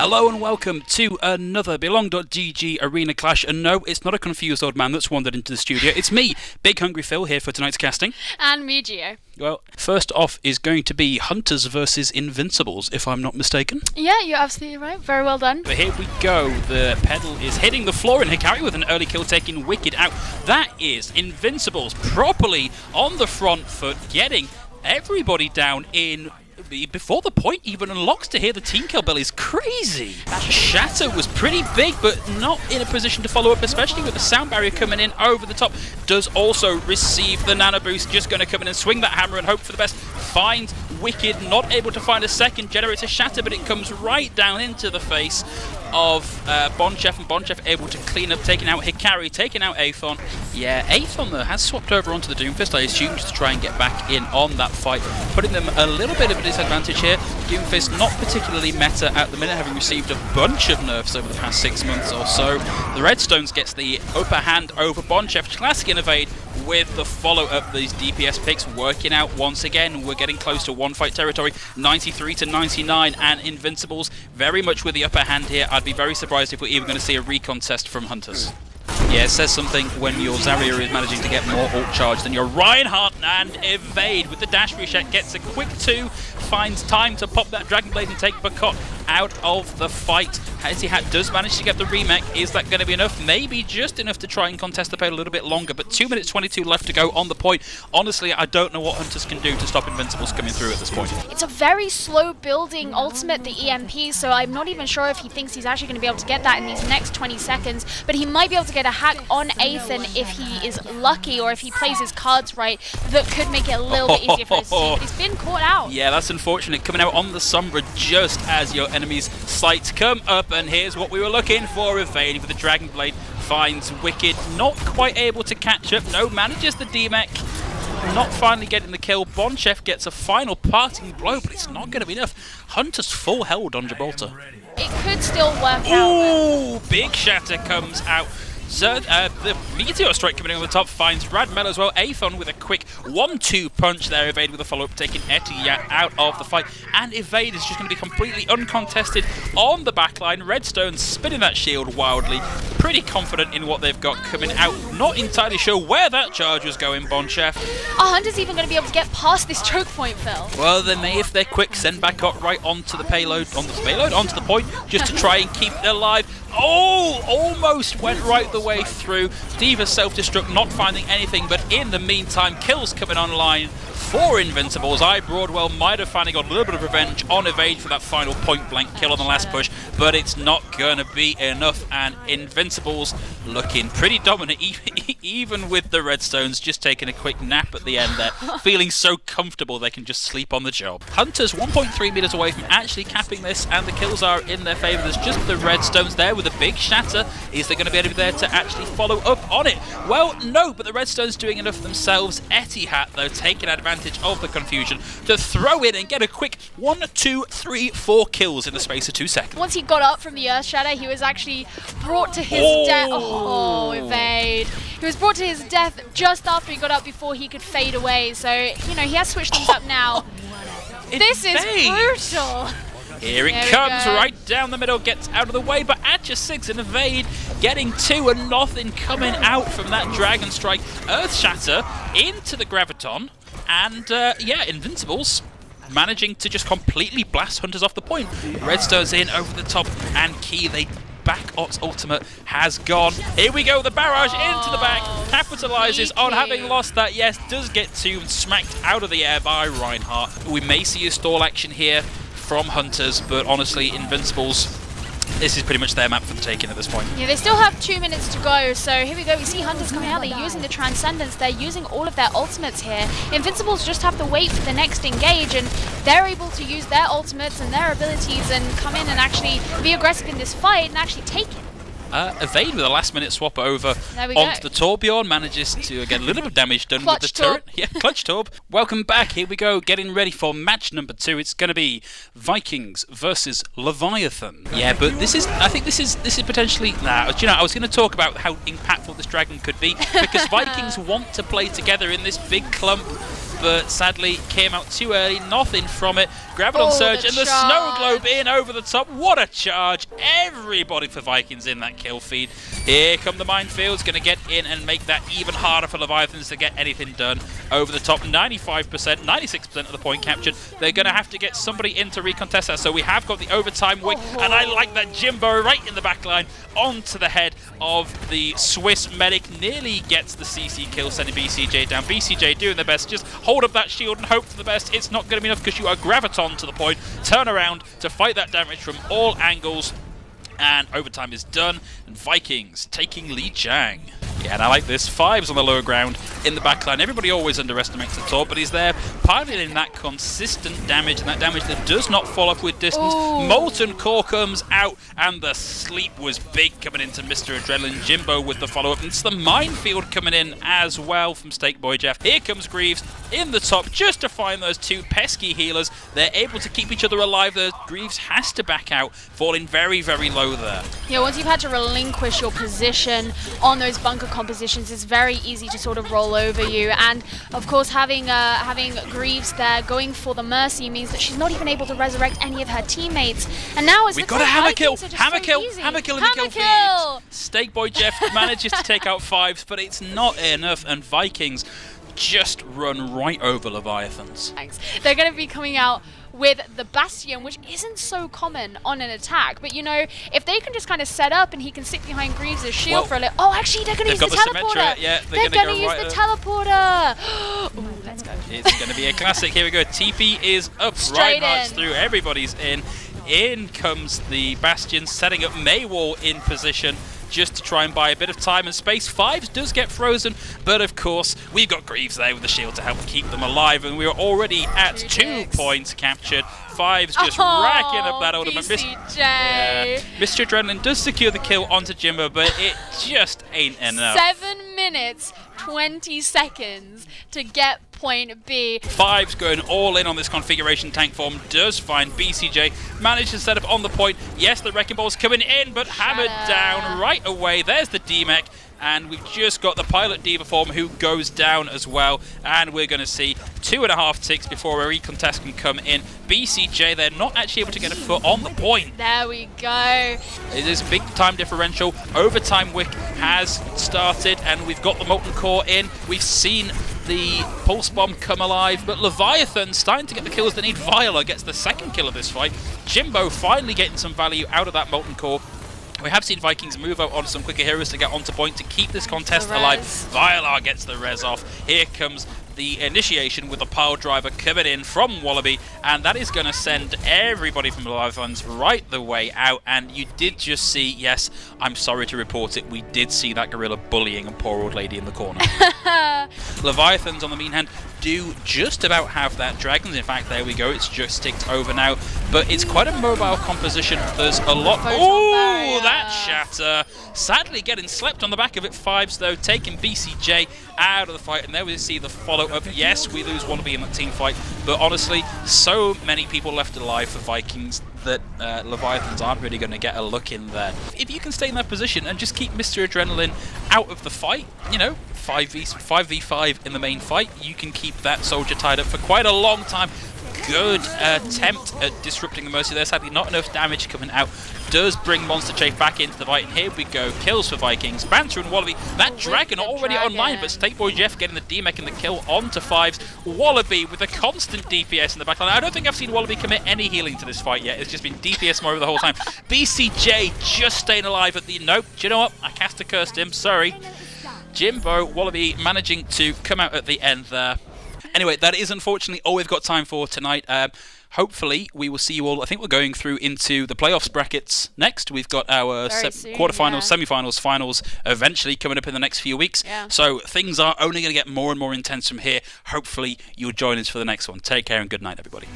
Hello and welcome to another Belong.gg Arena Clash, and no, it's not a confused old man that's wandered into the studio, it's me, Big Hungry Phil, here for tonight's casting. And me, Gio. Well, first off is going to be Hunters versus Invincibles, if I'm not mistaken. Yeah, you're absolutely right, very well done. But here we go, the pedal is hitting the floor, and Hikari with an early kill taking Wicked out. That is Invincibles properly on the front foot, getting everybody down in before the point even unlocks. To hear the team kill bell is crazy. Shatter was pretty big, but not in a position to follow up, especially with the sound barrier coming in over the top. Does also receive the nano boost, just going to come in and swing that hammer and hope for the best. Finds Wicked, not able to find a second, generates a Shatter, but it comes right down into the face of Bonchef, and Bonchef able to clean up, taking out Hikari, taking out Aethon. Yeah, Aethon though has swapped over onto the Doomfist, I assume, just to try and get back in on that fight, putting them a little bit of a disadvantage here. Doomfist not particularly meta at the minute, having received a bunch of nerfs over the past 6 months or so. The Redstones gets the upper hand over Bonchef. Classic Innovate with the follow-up. These DPS picks working out once again. We're getting close to one fight territory, 93 to 99, and Invincibles very much with the upper hand here. I'd be very surprised if we're even going to see a recon test from Hunters. Yeah, it says something when your Zarya is managing to get more ult charge than your Reinhardt, and Evade with the dash reset gets a quick 2, finds time to pop that Dragon Blade and take Bakot out of the fight. Hezzy Hat does manage to get the remake. Is that going to be enough? Maybe just enough to try and contest the fight a little bit longer, but 2 minutes 22 left to go on the point. Honestly, I don't know what Hunters can do to stop Invincibles coming through at this point. It's a very slow building ultimate, the EMP, so I'm not even sure if he thinks he's actually going to be able to get that in these next 20 seconds, but he might be able to get a hack on Aethon if he is lucky, or if he plays his cards right, that could make it a little bit easier for his team, but he's been caught out. Yeah, that's unfortunate, coming out on the Sombra just as your enemy's sights come up, and here's what we were looking for. Evade with the Dragon Blade finds Wicked, not quite able to catch up. No, manages the D-Mech, not finally getting the kill. Bonchef gets a final parting blow, but it's not going to be enough. Hunter's full held on Gibraltar. It could still work out. Ooh, big Shatter comes out. So, the Meteor Strike coming in on the top finds Radmel as well. Aethon with a quick 1-2 punch there. Evade with a follow-up, taking Etiyat out of the fight. And Evade is just going to be completely uncontested on the backline. Redstone spinning that shield wildly. Pretty confident in what they've got coming out. Not entirely sure where that charge was going, Bonchef. Are Hunters even going to be able to get past this choke point, Phil? Well, they may if they're quick. Send Bakot right onto the payload, onto the point, just to try and keep it alive. Oh, almost went right the way through. Diva self-destruct, not finding anything, but in the meantime, kills coming online for Invincibles. Broadwell might have finally got a little bit of revenge on Evade for that final point-blank kill on the last push, but it's not going to be enough, and Invincibles looking pretty dominant, even with the Redstones just taking a quick nap at the end there, feeling so comfortable they can just sleep on the job. Hunters 1.3 meters away from actually capping this, and the kills are in their favor. There's just the Redstones there with a big Shatter. Is there going to be anybody there to actually follow up on it? Well, no, but the Redstones doing enough themselves. Etihad, though, taking advantage of the confusion to throw in and get a quick 1, 2, 3, 4 kills in the space of 2 seconds. Once he got up from the Earth Shatter, he was actually brought to his death. Oh, Evade. He was brought to his death just after he got up, before he could fade away. So, you know, he has switched things up now. This is brutal. Here it comes, right down the middle, gets out of the way, but at just 6 and Evade getting 2 and nothing coming out from that Dragon Strike. Earth Shatter into the Graviton, and yeah, Invincibles managing to just completely blast Hunters off the point. Redstone's in over the top, and Key, they Bakot's ultimate has gone. Here we go, the barrage into the back, capitalizes on having lost that. Yes, does get 2 and smacked out of the air by Reinhardt. We may see a stall action here from Hunters, but honestly, Invincibles, this is pretty much their map for the taking at this point. Yeah, they still have 2 minutes to go, so here we go. We see Hunters coming out, they're using the Transcendence, they're using all of their ultimates here. Invincibles just have to wait for the next engage, and they're able to use their ultimates and their abilities and come in and actually be aggressive in this fight and actually take it. Evade with a last-minute swap over onto the Torbjorn, manages to get a little bit of damage done with the turret. Yeah, Clutch Torb. Welcome back. Here we go, getting ready for match number 2. It's going to be Vikings versus Leviathan. Yeah, but I think this is potentially. Nah, do you know, I was going to talk about how impactful this dragon could be, because Vikings want to play together in this big clump. but sadly came out too early. Nothing from it. Graviton Surge and the charge. Snow Globe in over the top. What a charge. Everybody for Vikings in that kill feed. Here come the minefields. Going to get in and make that even harder for Leviathans to get anything done. Over the top, 95%, 96% of the point captured. They're going to have to get somebody in to recontest that. So we have got the overtime wick, and I like that Jimbo right in the back line onto the head of the Swiss medic. Nearly gets the CC kill, sending BCJ down. BCJ doing their best. Just hold up that shield and hope for the best. It's not going to be enough because you are Graviton to the point. Turn around to fight that damage from all angles. And overtime is done, and Vikings taking Li Jiang. Yeah, and I like this. Fives on the lower ground in the backline. Everybody always underestimates the top, but he's there piloting that consistent damage, and that damage that does not fall off with distance. Ooh. Molten Core comes out, and the sleep was big coming into Mr. Adrenaline. Jimbo with the follow-up. It's the minefield coming in as well from Steak Boy Jeff. Here comes Greaves in the top just to find those two pesky healers. They're able to keep each other alive. The Greaves has to back out, falling very, very low there. Yeah, once you've had to relinquish your position on those bunker compositions, it's very easy to sort of roll over you. And of course, having Greaves there going for the Mercy means that she's not even able to resurrect any of her teammates. And now we've got a hammer kill, hammer kill in the kill feed. Steak Boy Jeff manages to take out Fives, but it's not enough, and Vikings just run right over Leviathans. Thanks. They're going to be coming out with the Bastion, which isn't so common on an attack. But, you know, if they can just kind of set up and he can sit behind Greaves' shield for a little... Oh, actually, they're going to use the teleporter. Yeah, they're going to use the teleporter. Ooh, let's go. It's going to be a classic. Here we go. TP is up. Straight Reinhardt's in. through. Everybody's in. In comes the Bastion, setting up Maywall in position just to try and buy a bit of time and space. Fives does get frozen, but of course we've got Greaves there with the shield to help keep them alive, and we are already at 2 points captured. Fives just racking up that ultimate. BCJ. Yeah. Mr. Adrenaline does secure the kill onto Jimbo, but it just ain't enough. 7 minutes, 20 seconds to get point B. Fives going all in on this configuration. Tank form does find BCJ, managed to set up on the point. Yes, the Wrecking Ball's coming in, but hammered down right away. There's the D-Mech, and we've just got the Pilot Diva form who goes down as well, and we're going to see 2.5 ticks before a recontest can come in. BCJ, they're not actually able to get a foot on the point. There we go. It is a big time differential. Overtime wick has started, and we've got the Molten Core in. We've seen the Pulse Bomb come alive, but Leviathan starting to get the kills they need. Viola gets the second kill of this fight. Jimbo finally getting some value out of that Molten Core. We have seen Vikings move out on some quicker heroes to get onto point to keep this contest alive. Viola gets the res off. Here comes the initiation with the pile driver coming in from Wallaby, and that is going to send everybody from Leviathans right the way out. And you did just see, yes, I'm sorry to report it, we did see that gorilla bullying a poor old lady in the corner. Leviathans, on the mean hand, do just about have that. Dragons, in fact, there we go, it's just ticked over now, but it's quite a mobile composition. There's a lot. Oh, that shatter. Sadly getting slept on the back of it. Fives, though, taking BCJ out of the fight, and there we see the follow-up. Yes, we lose Wallaby in that team fight, but honestly, so many people left alive for Vikings that Leviathans aren't really going to get a look in there. If you can stay in that position and just keep Mr. Adrenaline out of the fight, you know, 5v5 in the main fight, you can keep that soldier tied up for quite a long time. Good attempt at disrupting the Mercy there. Sadly, not enough damage coming out. Does bring Monster Chafe back into the fight, and here we go. Kills for Vikings. Banter and Wallaby. That Dragon already online, but Steak Boy Jeff getting the D-Mech and the kill onto Fives. Wallaby with a constant DPS in the backline. I don't think I've seen Wallaby commit any healing to this fight yet. It's just been DPS mode the whole time. BCJ just staying alive at the... Nope. Do you know what? I cast a cursed him. Sorry. Jimbo, Wallaby managing to come out at the end there. Anyway, that is unfortunately all we've got time for tonight. Hopefully, we will see you all. I think we're going through into the playoffs brackets next. We've got our quarterfinals, semi-finals, finals eventually coming up in the next few weeks. Yeah. So things are only going to get more and more intense from here. Hopefully, you'll join us for the next one. Take care and good night, everybody.